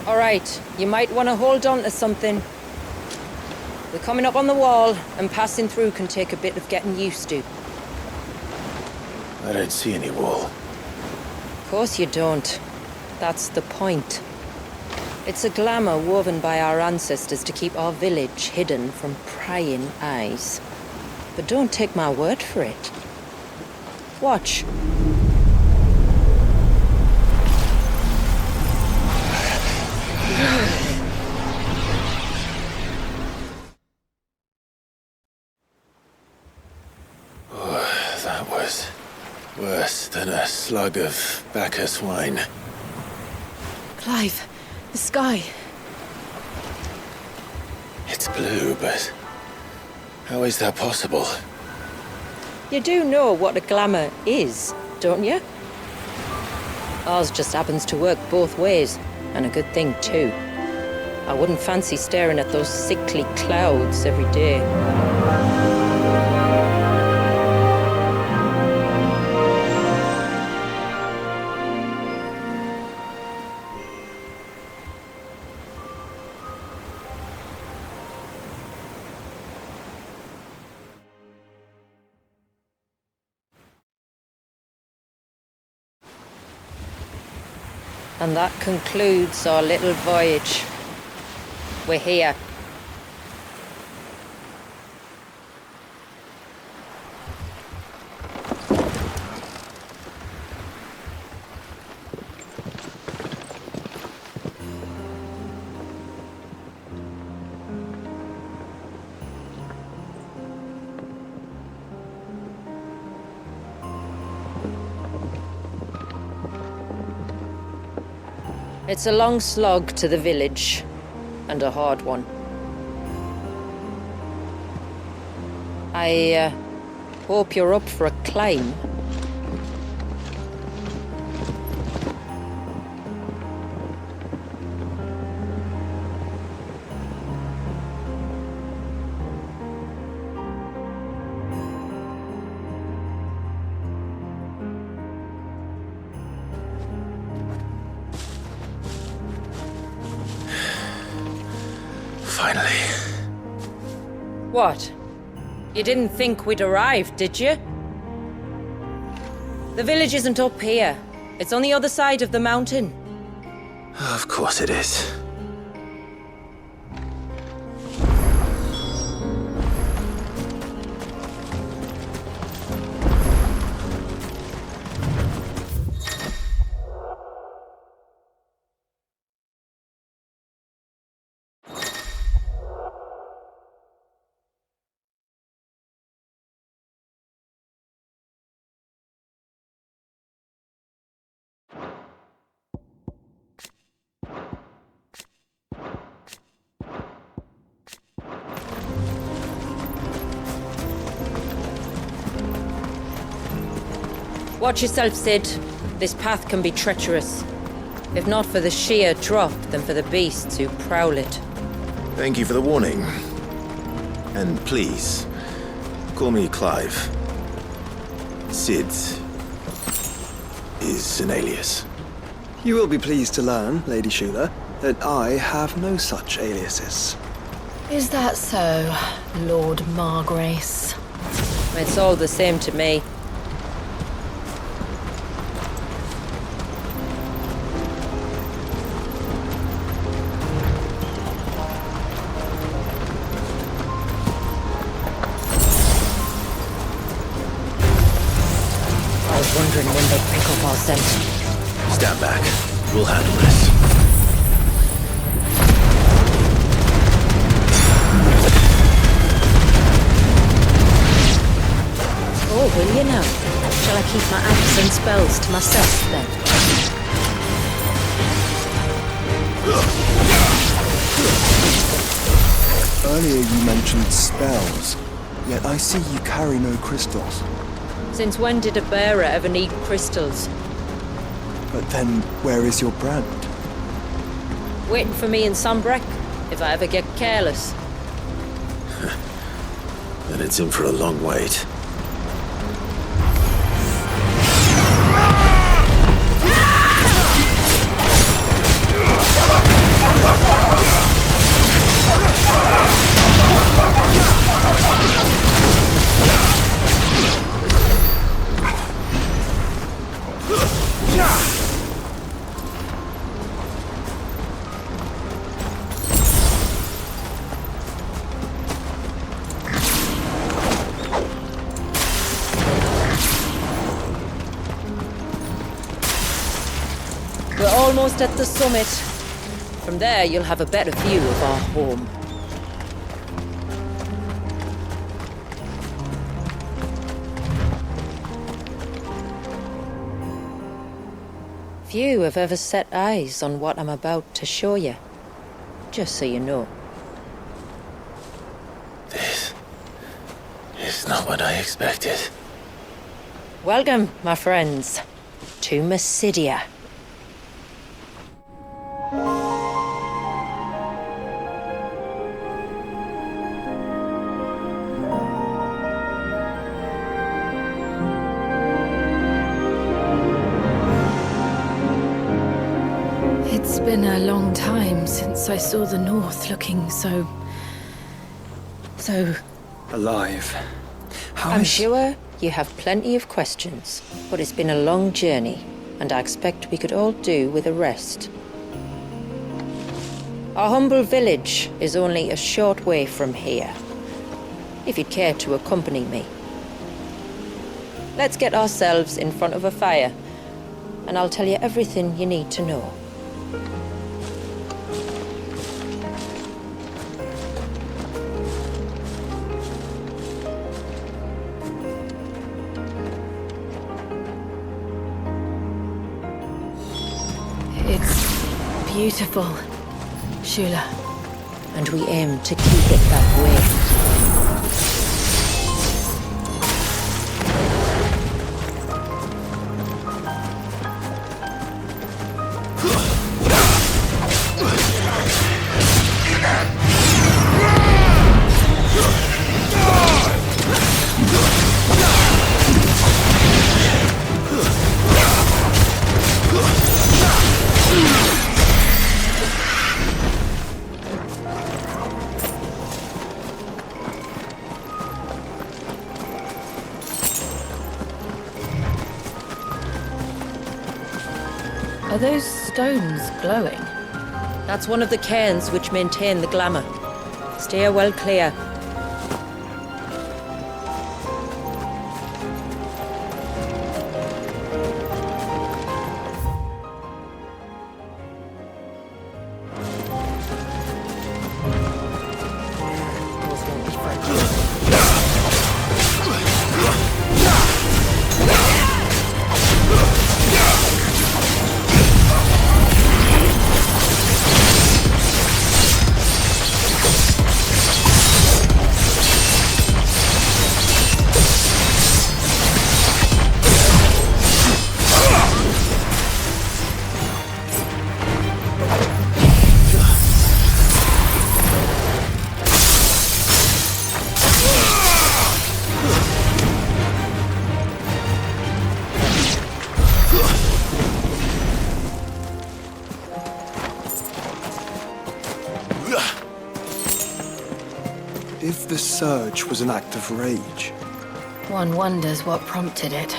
Alright, you might want to hold on to something. We're coming up on the wall, and passing through can take a bit of getting used to. I don't see any wall. Of course you don't. That's the point. It's a glamour woven by our ancestors to keep our village hidden from prying eyes. But don't take my word for it. Watch. Oh, that was worse than a slug of Bacchus wine. Clive, the sky. It's blue, but how is that possible? You do know what a glamour is, don't you? Ours just happens to work both ways, and a good thing too. I wouldn't fancy staring at those sickly clouds every day. And that concludes our little voyage. We're here. It's a long slog to the village, and a hard one. I hope you're up for a climb. Finally. What? You didn't think we'd arrived, did you? The village isn't up here. It's on the other side of the mountain. Of course it is. Watch yourself, Sid. This path can be treacherous. If not for the sheer drop, then for the beasts who prowl it. Thank you for the warning. And please, call me Clive. Sid is an alias. You will be pleased to learn, Lady Shula, that I have no such aliases. Is that so, Lord Margrace? It's all the same to me. I was wondering when they'd pick up our scent. Stand back. We'll handle this. Oh, will you now? Shall I keep my acts and spells to myself, then? Earlier you mentioned spells, yet I see you carry no crystals. Since when did a bearer ever need crystals? But then, where is your brand? Waiting for me in Sunbreck, if I ever get careless. Then it's in for a long wait. almost at the summit. From there, you'll have a better view of our home. Few have ever set eyes on what I'm about to show you. Just so you know. This is not what I expected. Welcome, my friends, to Mysidia. It's been a long time since I saw the North looking so Alive. How I'm is- sure you have plenty of questions, but it's been a long journey, and I expect we could all do with a rest. Our humble village is only a short way from here, if you'd care to accompany me. Let's get ourselves in front of a fire, and I'll tell you everything you need to know. It's beautiful, Shula. And we aim to keep it that way. Are those stones glowing? That's one of the cairns which maintain the glamour. Steer well clear. If the surge was an act of rage, One wonders what prompted it.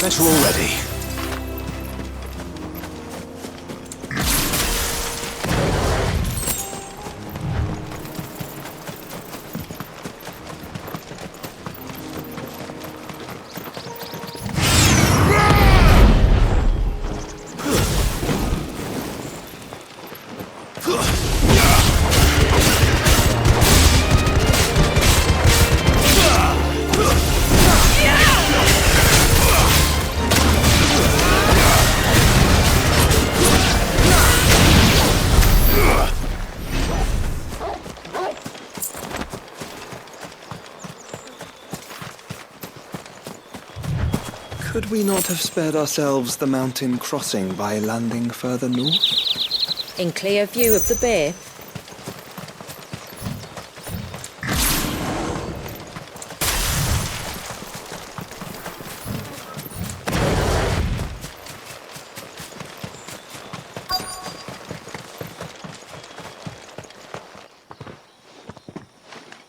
Bet we're all ready. Could we not have spared ourselves the mountain crossing by landing further north? In clear view of the bay?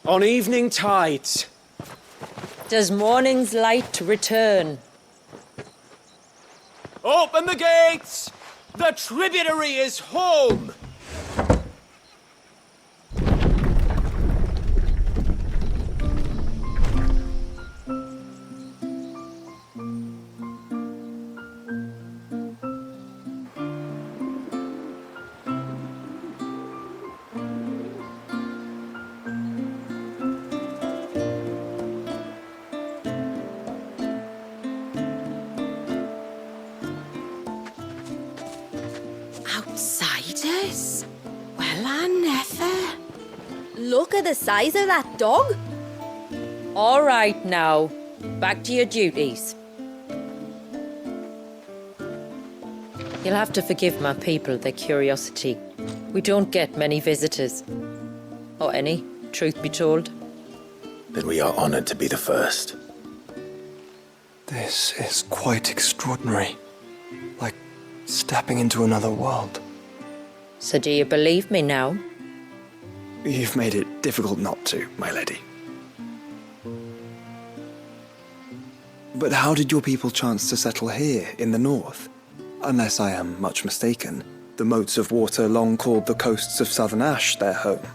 On evening tides. Does morning's light return? Open the gates! The tributary is home! Outsiders? Well, I never. Look at the size of that dog. All right now, back to your duties. You'll have to forgive my people their curiosity. We don't get many visitors. Or any, truth be told. Then we are honored to be the first. This is quite extraordinary. Like stepping into another world. So do you believe me now? You've made it difficult not to, my lady. But how did your people chance to settle here in the north? Unless I am much mistaken, the moats of water long called the coasts of southern Ash their home.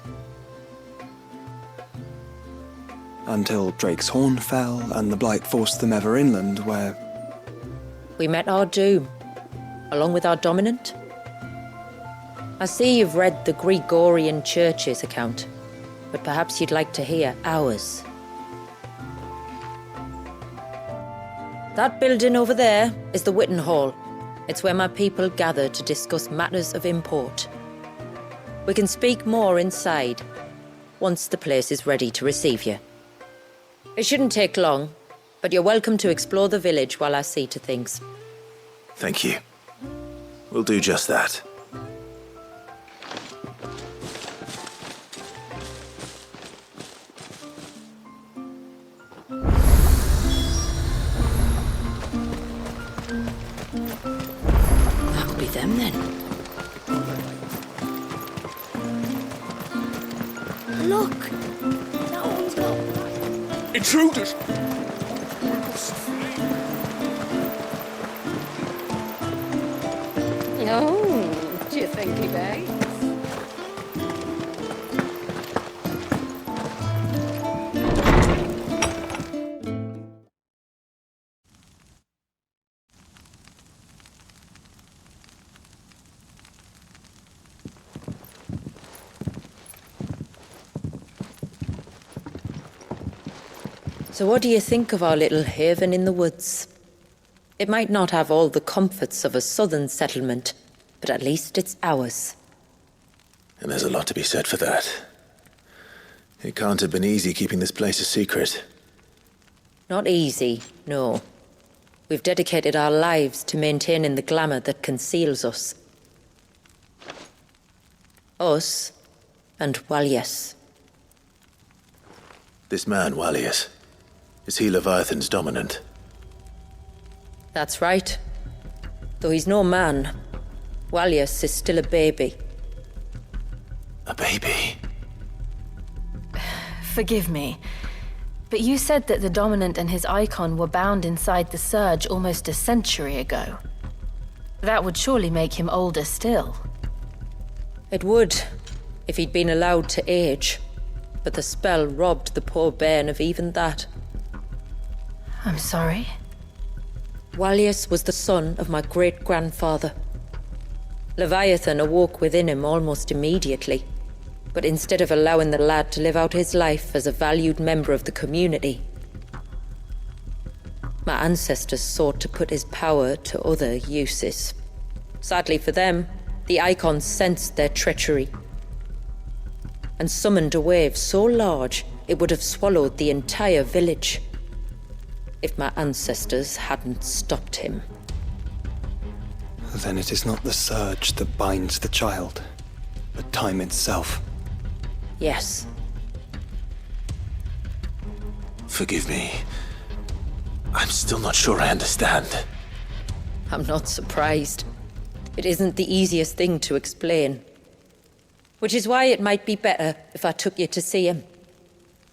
Until Drake's Horn fell and the Blight forced them ever inland, where... We met our doom, along with our dominant. I see you've read the Gregorian Church's account, but perhaps you'd like to hear ours. That building over there is the Witten Hall. It's where my people gather to discuss matters of import. We can speak more inside, once the place is ready to receive you. It shouldn't take long, but you're welcome to explore the village while I see to things. Thank you. We'll do just that. That'll be them then. Look. That one's got... Intruders! Oh, do you think he begs? So what do you think of our little haven in the woods? It might not have all the comforts of a southern settlement, but at least it's ours. And there's a lot to be said for that. It can't have been easy keeping this place a secret. Not easy, no. We've dedicated our lives to maintaining the glamour that conceals us. Us and Walyas. This man, Walyas, is he Leviathan's dominant? That's right. Though he's no man, Walyas is still a baby. A baby? Forgive me, but you said that the Dominant and his icon were bound inside the Surge almost a century ago. That would surely make him older still. It would, if he'd been allowed to age. But the spell robbed the poor bairn of even that. I'm sorry. Walyas was the son of my great-grandfather. Leviathan awoke within him almost immediately, but instead of allowing the lad to live out his life as a valued member of the community, my ancestors sought to put his power to other uses. Sadly for them, the icons sensed their treachery and summoned a wave so large it would have swallowed the entire village. if my ancestors hadn't stopped him. Then it is not the surge that binds the child, but time itself. Yes. Forgive me. I'm still not sure I understand. I'm not surprised. It isn't the easiest thing to explain. Which is why it might be better if I took you to see him.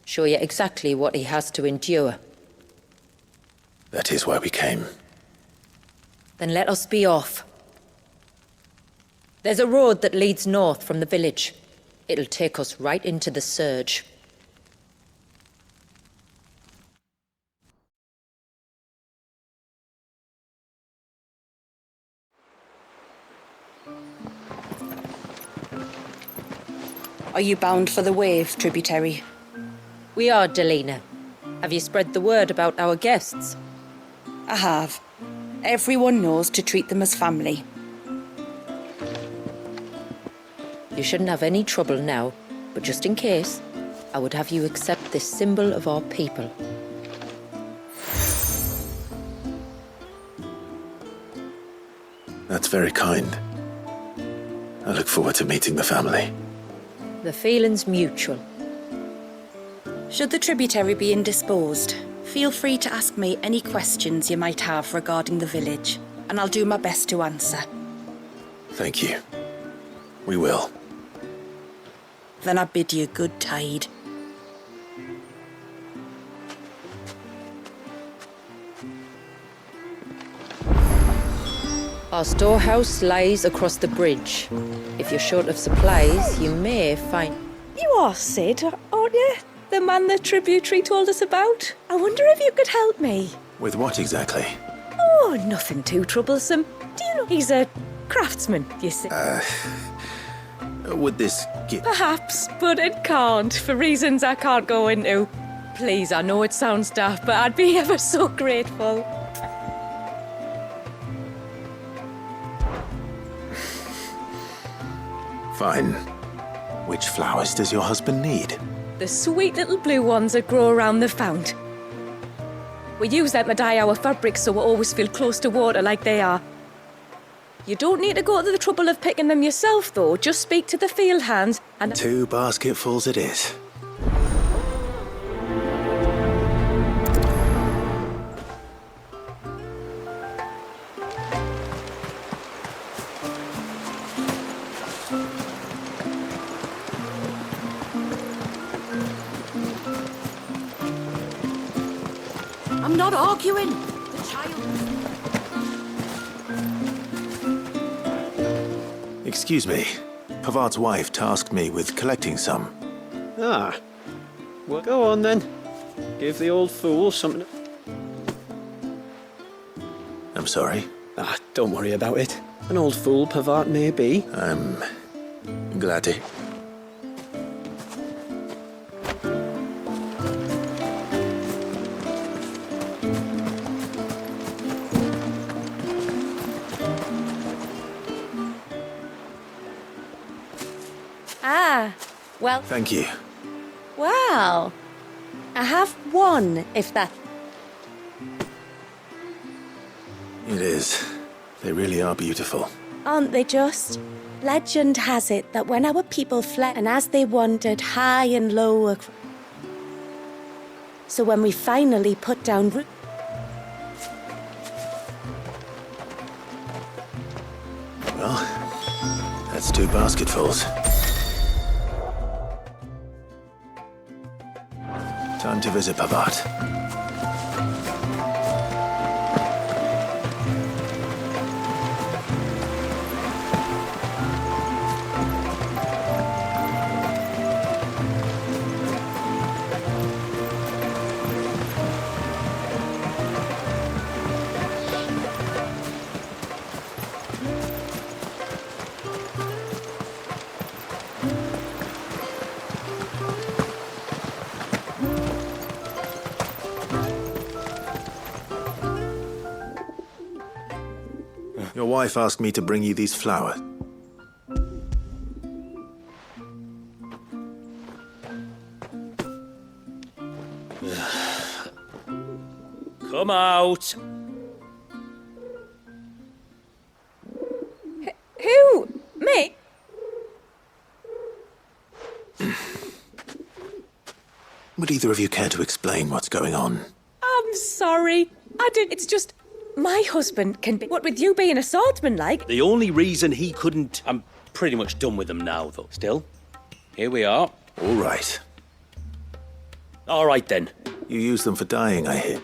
Show you exactly what he has to endure. That is why we came. Then let us be off. There's a road that leads north from the village. It'll take us right into the surge. Are you bound for the wave, tributary? We are, Delina. Have you spread the word about our guests? I have. Everyone knows to treat them as family. You shouldn't have any trouble now, but just in case, I would have you accept this symbol of our people. That's very kind. I look forward to meeting the family. The feeling's mutual. Should the tributary be indisposed, feel free to ask me any questions you might have regarding the village, and I'll do my best to answer. Thank you. We will. Then I bid you good tide. Our storehouse lies across the bridge. If you're short of supplies, you may find... You are Sid, aren't you? The man the tributary told us about? I wonder if you could help me. With what exactly? Oh, nothing too troublesome. Do you know he's a craftsman, you see? Would this get... Perhaps, but it can't, for reasons I can't go into. Please, I know it sounds daft, but I'd be ever so grateful. Fine. Which flowers does your husband need? The sweet little blue ones that grow around the fount. We use them to dye our fabrics so we always feel close to water like they are. You don't need to go to the trouble of picking them yourself, though. Just speak to the field hands and... 2 basketfuls it is. I'm not arguing. The child... Excuse me. Pavard's wife tasked me with collecting some. Ah. Well, go on then. Give the old fool something... I'm sorry. Ah, don't worry about it. An old fool Pavard may be. I'm glad to... Ah, well, Thank you. well. I have one, if that... It is. They really are beautiful. Aren't they just? Legend has it that when our people fled, and as they wandered high and low... So when we finally put down root... Well, that's 2 basketfuls. Time to visit Pavard. Your wife asked me to bring you these flowers. Come out. Who? Me? Would either of you care to explain what's going on? I'm sorry. I did. It's just my husband can be. What with you being a swordsman, like? The only reason he couldn't... I'm pretty much done with him now, though. Still, here we are. All right. All right, then. You use them for dyeing, I hear.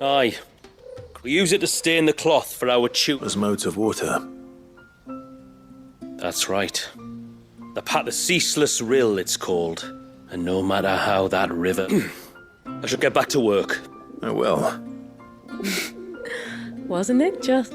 Aye. We use it to stain the cloth for our As modes of water. That's right. The path of ceaseless rill, it's called. And no matter how that river... I should get back to work. Oh, well. Wasn't it just?